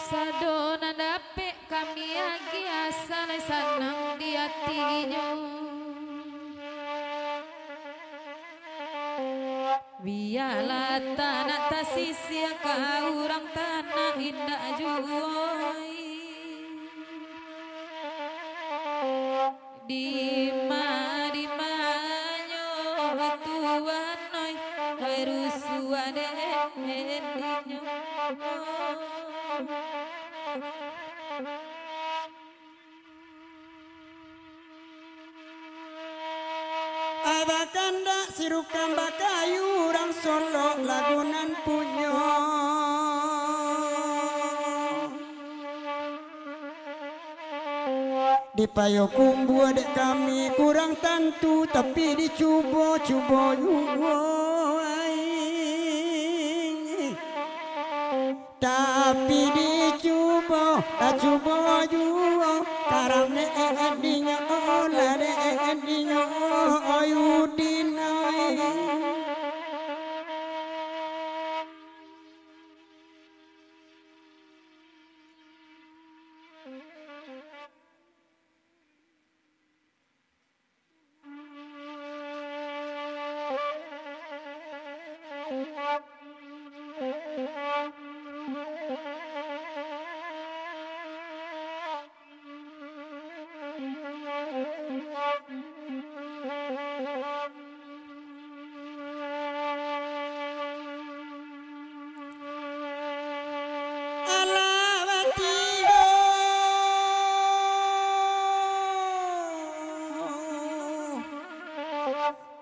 Sadona dapet kami agi asal sanang di hatinya. Biarlah tanah tasisi kau orang tanah indah juoi. Di manyo tuan noi rusuhan endinyo. Abakanda sirukam bakayu orang Solo lagunan punyo. Di payo kumbu adek kami kurang tentu tapi dicubo-cubo yuwo. Tapi dicubo, cubo juwo karang edinya olah edinya oyudinai.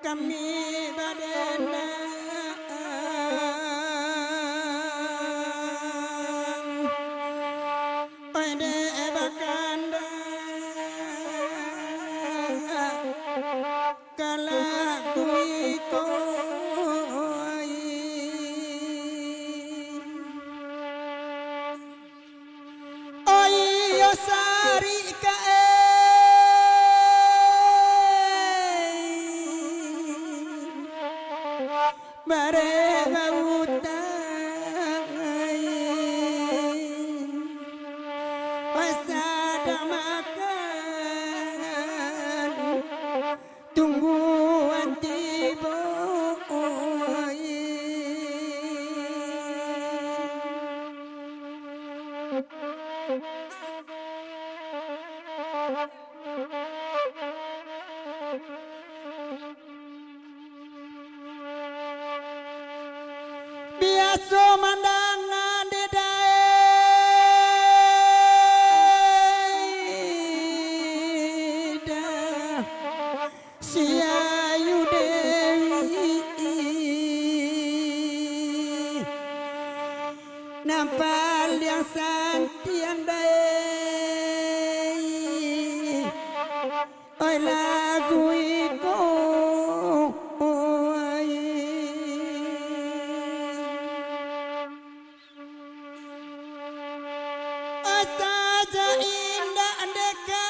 Kami badena ode bakanda kala kuiko oi sari kae bare bautai pasada makan tungguan tiba biasa mandangan di daerah Siayu Dewi nampal yang santian dai oi lagu iko saja indah deka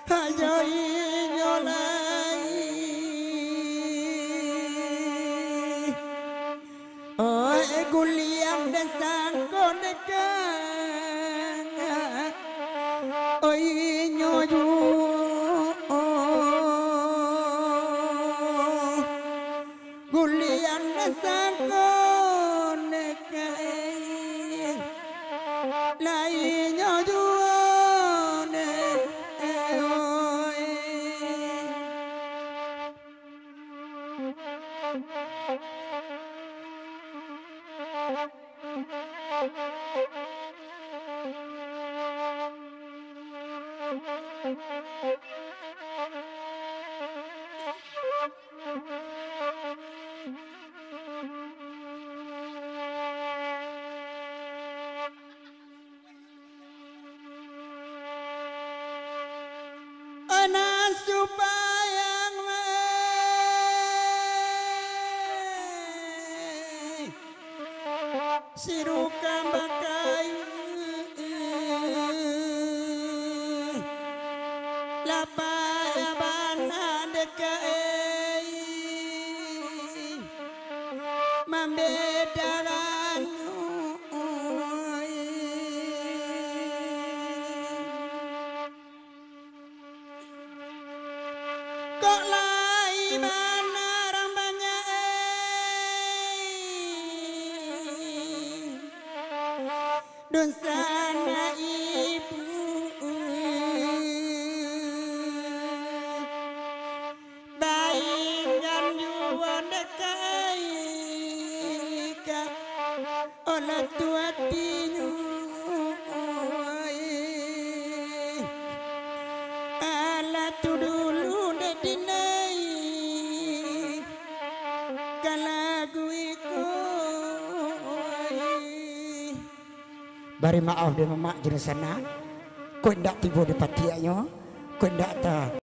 hajoi nyolai oi guliam dan sangkon deka oi nyoju gulian sangkon nekai lai nyojuane oi ana supaya siruka makai lapa bana dekai kok lai mana rambanya dosana ibu baikkan jual dekai ka olah tua tinyu ala tu dulu de dinai kalagu iko bari maaf de mamak jenis sana ko ndak tibo de patiaknya ko ndak ta